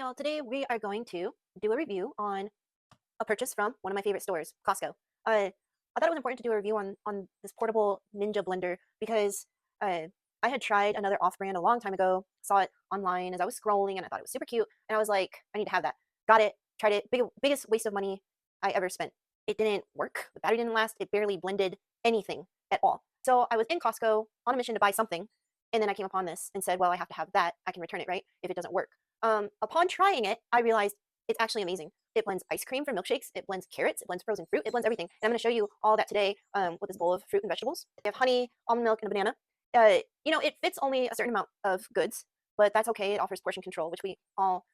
Well, today we are going to do a review on a purchase from one of my favorite stores, Costco. I thought it was important to do a review on this portable Ninja blender because uh, I had tried another off-brand a long time ago, saw it online as I was scrolling, and I thought it was super cute, and I was like, I need to have that. Got it, tried it, biggest waste of money I ever spent. It didn't work. The battery didn't last. It barely blended anything at all. So I was in Costco on a mission to buy something, and then I came upon this and said, well, I have to have that. I can return it, right, if it doesn't work. Upon trying it, I realized it's actually amazing. It blends ice cream for milkshakes, it blends carrots, it blends frozen fruit, it blends everything. And I'm going to show you all that today with this bowl of fruit and vegetables. We have honey, almond milk, and a banana. It fits only a certain amount of goods, but that's okay. It offers portion control, which we all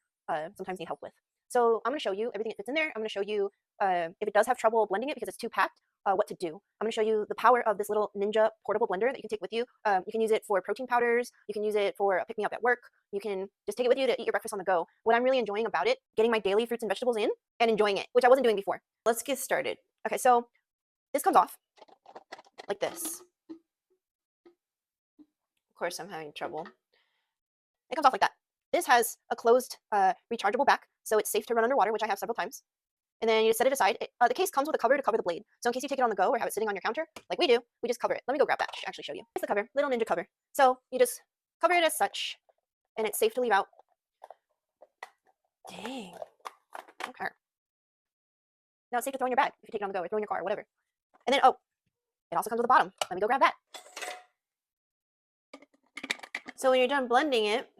sometimes need help with. So I'm going to show you everything that fits in there. I'm going to show you if it does have trouble blending it because it's too packed, what to do. I'm going to show you the power of this little Ninja portable blender that you can take with you. You can use it for protein powders. You can use it for a pick-me-up at work. You can just take it with you to eat your breakfast on the go. What I'm really enjoying about it, getting my daily fruits and vegetables in and enjoying it, which I wasn't doing before. Let's get started. Okay, so this comes off like this. Of course, I'm having trouble. It comes off like that. This has a closed rechargeable back, so it's safe to run underwater, which I have several times. And then you just set it aside. The case comes with a cover to cover the blade. So in case you take it on the go or have it sitting on your counter, like we do, we just cover it. Let me go grab that to actually show you. Here's the cover, little Ninja cover. So you just cover it as such, and it's safe to leave out. Dang. Okay. Now it's safe to throw in your bag if you take it on the go or throw in your car or whatever. And then, oh, it also comes with a bottom. Let me go grab that. So when you're done blending it,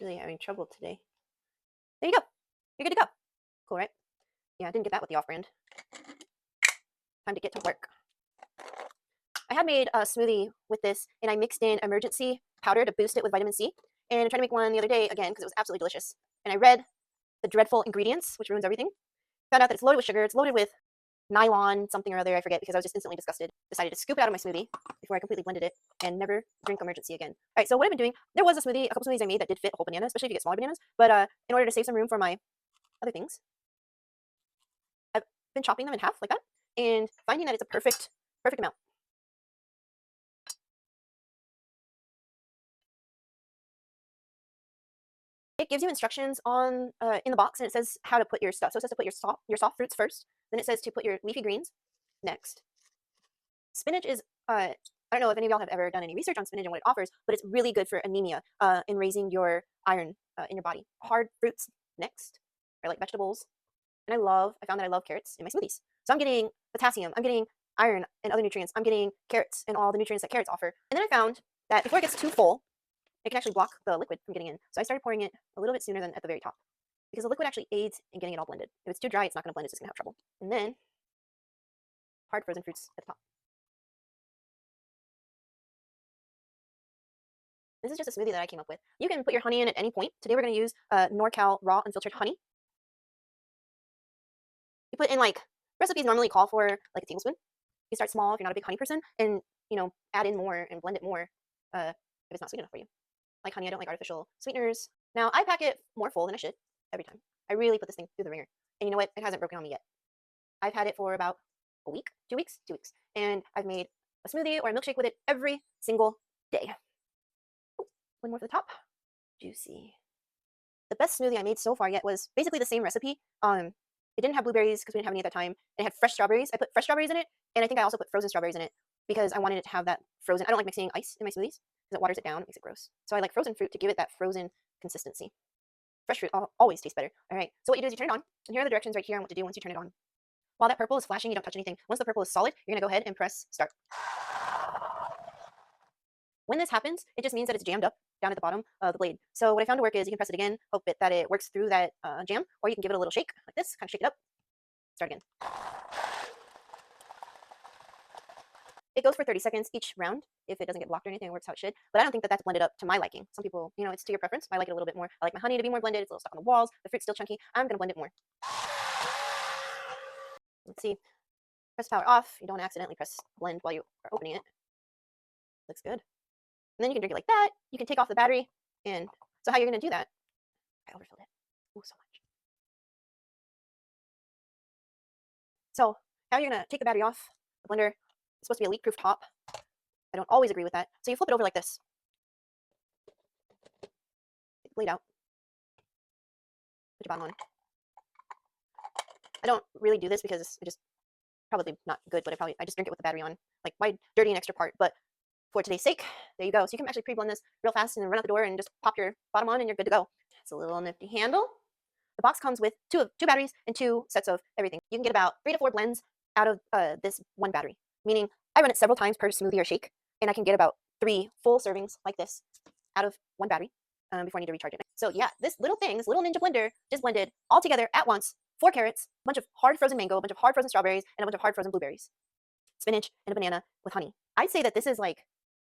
really having trouble today. There you go. You're good to go. Cool, right? Yeah, I didn't get that with the off-brand. Time to get to work. I had made a smoothie with this, and I mixed in emergency powder to boost it with vitamin C. And I tried to make one the other day again because it was absolutely delicious. And I read the dreadful ingredients, which ruins everything. Found out that it's loaded with sugar. It's loaded with nylon something or other. I forget because I was just instantly disgusted. Decided to scoop it out of my smoothie before I completely blended it and never drink emergency again. All right, so what I've been doing, there was a couple smoothies I made that did fit a whole banana, especially if you get smaller bananas. But in order to save some room for my other things, I've been chopping them in half like that and finding that it's a perfect amount. It gives you instructions on in the box, and it says how to put your stuff. So it says to put your soft fruits first. Then it says to put your leafy greens next. Spinach is I don't know if any of y'all have ever done any research on spinach and what it offers, but it's really good for anemia in raising your iron in your body. Hard fruits next, or like vegetables. And I found that I love carrots in my smoothies. So I'm getting potassium, I'm getting iron and other nutrients. I'm getting carrots and all the nutrients that carrots offer. And then I found that before it gets too full, it can actually block the liquid from getting in. So I started pouring it a little bit sooner than at the very top because the liquid actually aids in getting it all blended. If it's too dry, it's not going to blend. It's just going to have trouble. And then hard frozen fruits at the top. This is just a smoothie that I came up with. You can put your honey in at any point. Today we're going to use NorCal raw unfiltered honey. You put in like recipes normally call for like a tablespoon. You start small if you're not a big honey person, and add in more and blend it more if it's not sweet enough for you. Like honey, I don't like artificial sweeteners. Now I pack it more full than I should every time. I really put this thing through the ringer, and you know what? It hasn't broken on me yet. I've had it for about a week, 2 weeks, and I've made a smoothie or a milkshake with it every single day. Ooh, one more for the top. Juicy. The best smoothie I made so far yet was basically the same recipe. It didn't have blueberries because we didn't have any at that time. It had fresh strawberries. I put fresh strawberries in it, and I think I also put frozen strawberries in it because I wanted it to have that frozen. I don't like mixing ice in my smoothies because it waters it down, it makes it gross. So I like frozen fruit to give it that frozen consistency. Fresh fruit always tastes better. All right, so what you do is you turn it on, and here are the directions right here on what to do once you turn it on. While that purple is flashing, you don't touch anything. Once the purple is solid, you're gonna go ahead and press start. When this happens, it just means that it's jammed up down at the bottom of the blade. So what I found to work is you can press it again, hope that it works through that jam, or you can give it a little shake like this, kind of shake it up, start again. It goes for 30 seconds each round. If it doesn't get blocked or anything, it works how it should. But I don't think that that's blended up to my liking. Some people, it's to your preference. I like it a little bit more. I like my honey to be more blended. It's a little stuck on the walls. The fruit's still chunky. I'm going to blend it more. Let's see. Press power off. You don't want to accidentally press blend while you are opening it. Looks good. And then you can drink it like that. You can take off the battery. And so how you're going to do that, I overfilled it. Oh, so much. So how you're going to take the battery off the blender. It's supposed to be a leak-proof top. I don't always agree with that. So you flip it over like this. Take the laid out. Put your bottom on. I don't really do this because I just probably not good, but I just drink it with the battery on. Like, why dirty an extra part? But for today's sake, there you go. So you can actually pre-blend this real fast and then run out the door and just pop your bottom on and you're good to go. It's a little nifty handle. The box comes with two batteries and 2 sets of everything. You can get about 3 to 4 blends out of this one battery, meaning I run it several times per smoothie or shake, and I can get about 3 full servings like this out of one battery before I need to recharge it. So yeah, this little Ninja blender just blended all together at once 4 carrots, a bunch of hard frozen mango, a bunch of hard frozen strawberries, and a bunch of hard frozen blueberries, spinach, and a banana with honey. I'd say that this is like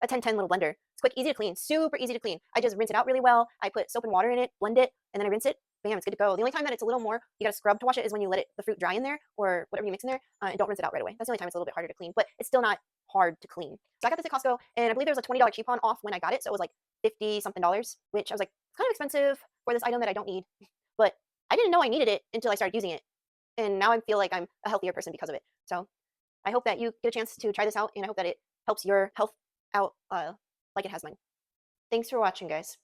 a 10-10 little blender. It's quick, easy to clean, super easy to clean. I just rinse it out really well. I put soap and water in it, blend it, and then I rinse it. Bam, it's good to go. The only time that it's a little more, you gotta scrub to wash it is when you let the fruit dry in there or whatever you mix in there, and don't rinse it out right away. That's the only time it's a little bit harder to clean, but it's still not hard to clean. So I got this at Costco, and I believe there was a $20 coupon off when I got it, so it was like 50 something dollars, which I was like, kind of expensive for this item that I don't need, but I didn't know I needed it until I started using it, and now I feel like I'm a healthier person because of it. So I hope that you get a chance to try this out, and I hope that it helps your health out like it has mine. Thanks for watching, guys.